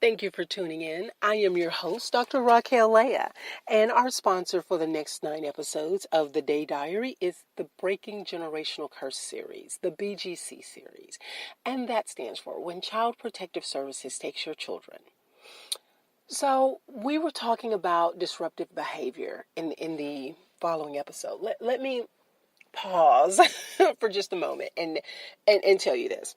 Thank you for tuning in. I am your host, Dr. Raquel Leah, and our sponsor for the next 9 episodes of the Day Diary is the Breaking Generational Curse series, the BGC series, and that stands for When Child Protective Services Takes Your Children. So we were talking about disruptive behavior in the following episode. Let me pause for just a moment and tell you this.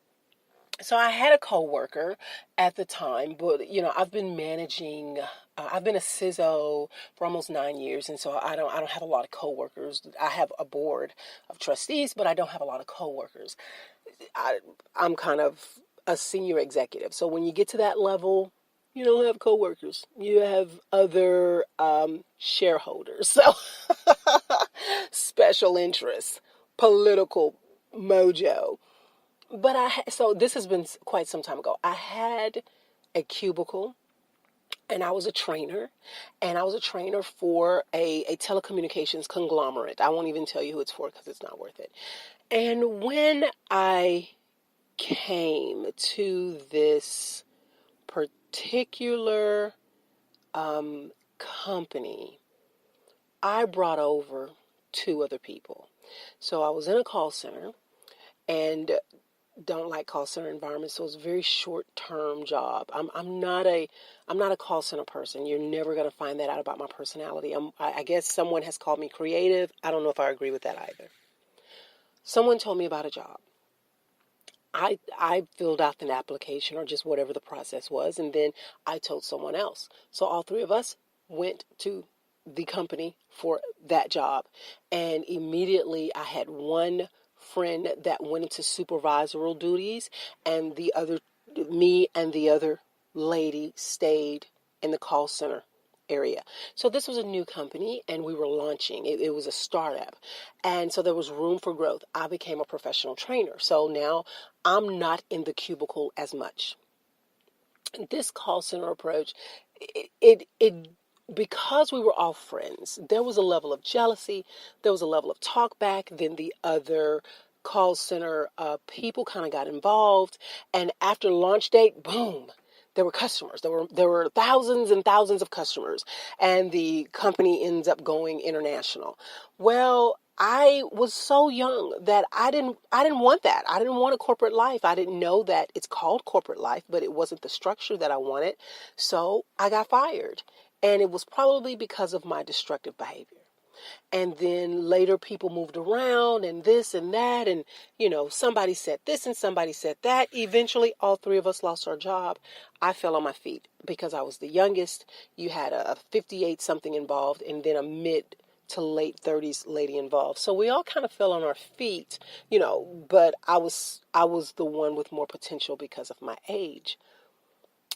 So I had a coworker at the time, but I've been managing. I've been a CISO for almost 9 years, and so I don't have a lot of coworkers. I have a board of trustees, but I don't have a lot of coworkers. I'm kind of a senior executive, so when you get to that level, you don't have coworkers. You have other shareholders, so special interests, political mojo. But so this has been quite some time ago. I had a cubicle and I was a trainer, and I was a trainer for a telecommunications conglomerate. I won't even tell you who it's for because it's not worth it. And when I came to this particular company, I brought over 2 other people. So I was in a call center and don't like call center environments, so it's a very short-term job. I'm not a call center person. You're never going to find that out about my personality. I guess someone has called me creative. I don't know if I agree with that either. Someone told me about a job. I filled out an application or just whatever the process was, and then I told someone else. So all 3 of us went to the company for that job, and immediately I had one friend that went into supervisory duties, and me and the other lady stayed in the call center area. So this was a new company, and we were launching. It was a startup, and so there was room for growth. I became a professional trainer, so now I'm not in the cubicle as much. This call center approach, it because we were all friends, there was a level of jealousy, there was a level of talk back, then the other call center people kind of got involved, and after launch date, boom, there were customers. There were thousands and thousands of customers, and the company ends up going international. Well, I was so young that I didn't want that. I didn't want a corporate life. I didn't know that it's called corporate life, but it wasn't the structure that I wanted. So I got fired. And it was probably because of my destructive behavior. And then later people moved around and this and that. And, somebody said this and somebody said that. Eventually, all 3 of us lost our job. I fell on my feet because I was the youngest. You had a 58 something involved, and then a mid to late 30s lady involved. So we all kind of fell on our feet, but I was the one with more potential because of my age.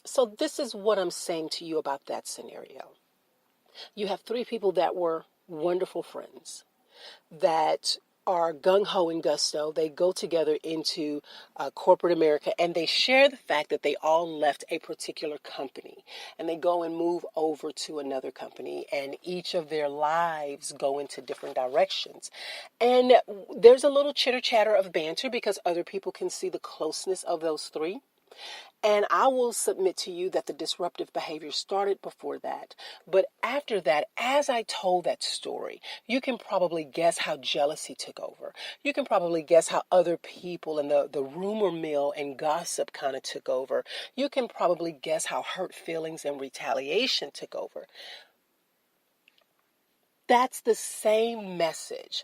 So this is what I'm saying to you about that scenario. You have 3 people that were wonderful friends that are gung-ho and gusto. They go together into corporate America, and they share the fact that they all left a particular company, and they go and move over to another company, and each of their lives go into different directions. And there's a little chitter-chatter of banter because other people can see the closeness of those 3. And I will submit to you that the disruptive behavior started before that. But after that, as I told that story, you can probably guess how jealousy took over. You can probably guess how other people and the rumor mill and gossip kind of took over. You can probably guess how hurt feelings and retaliation took over. That's the same message.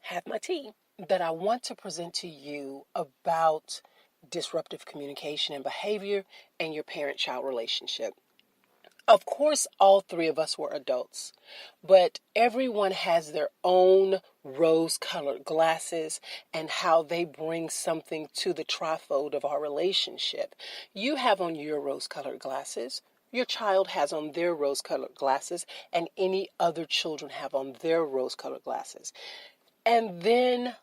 Have my tea. That I want to present to you about disruptive communication and behavior and your parent-child relationship. Of course, all 3 of us were adults, but everyone has their own rose-colored glasses and how they bring something to the trifold of our relationship. You have on your rose-colored glasses. Your child has on their rose-colored glasses, and any other children have on their rose-colored glasses. And then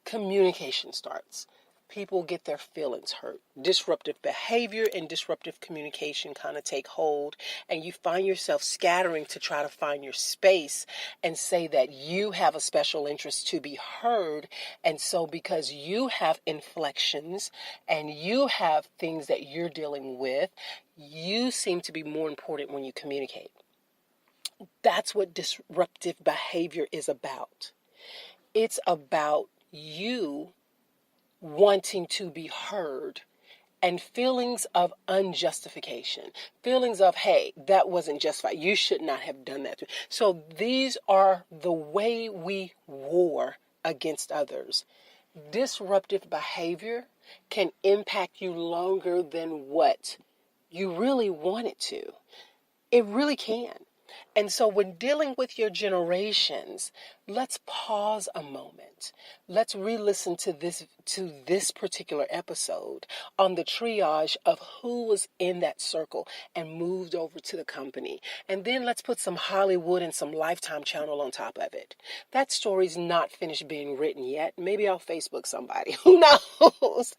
communication starts. people get their feelings hurt. Disruptive behavior and disruptive communication kind of take hold, and you find yourself scattering to try to find your space and say that you have a special interest to be heard. And so because you have inflections and you have things that you're dealing with, you seem to be more important when you communicate. That's what disruptive behavior is about. It's about you wanting to be heard and feelings of unjustification, feelings of, hey, that wasn't justified. You should not have done that. So these are the way we war against others. Disruptive behavior can impact you longer than what you really want it to. It really can. And so when dealing with your generations, let's pause a moment. Let's re-listen to this particular episode on the triage of who was in that circle and moved over to the company. And then let's put some Hollywood and some Lifetime channel on top of it. That story's not finished being written yet. Maybe I'll Facebook somebody. Who knows?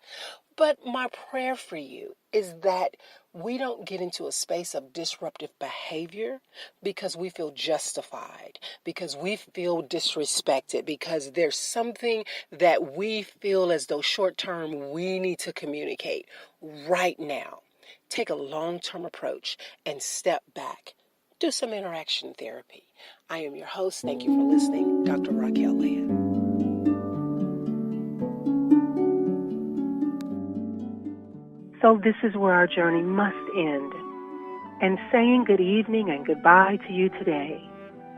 But my prayer for you is that we don't get into a space of disruptive behavior because we feel justified, because we feel disrespected, because there's something that we feel as though short term we need to communicate right now. Take a long-term approach and step back. Do some interaction therapy. I am your host. Thank you for listening, Dr. Raquel Land. So this is where our journey must end. And saying good evening and goodbye to you today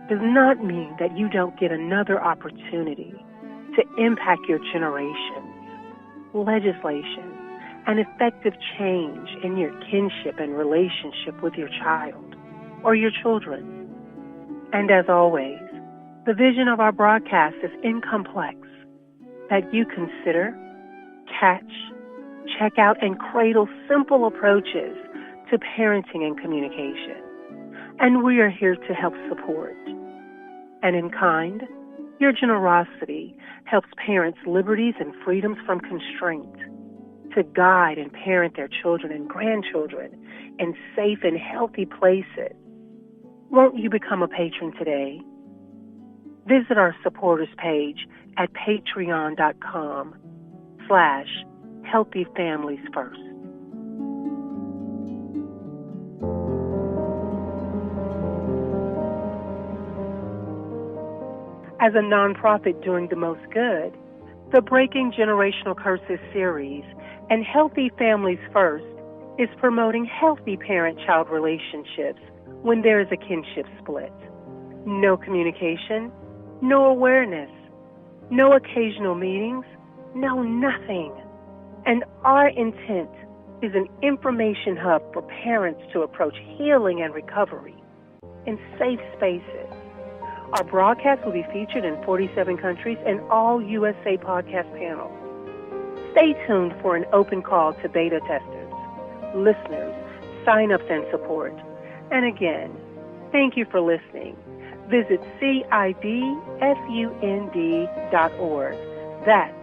does not mean that you don't get another opportunity to impact your generations, legislation, and effective change in your kinship and relationship with your child or your children. And as always, the vision of our broadcast is incomplex, that you consider, catch, check out, and cradle simple approaches to parenting and communication. And we are here to help support. And in kind, your generosity helps parents' liberties and freedoms from constraint to guide and parent their children and grandchildren in safe and healthy places. Won't you become a patron today? Visit our supporters page at patreon.com/Healthy Families First. As a nonprofit doing the most good, the Breaking Generational Curses series and Healthy Families First is promoting healthy parent-child relationships when there is a kinship split. No communication, no awareness, no occasional meetings, no nothing. And our intent is an information hub for parents to approach healing and recovery in safe spaces. Our broadcast will be featured in 47 countries and all USA podcast panels. Stay tuned for an open call to beta testers, listeners, sign-ups, and support. And again, thank you for listening. Visit CIDFUND.org. That's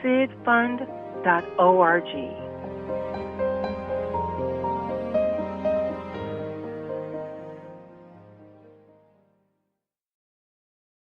sidfund.org.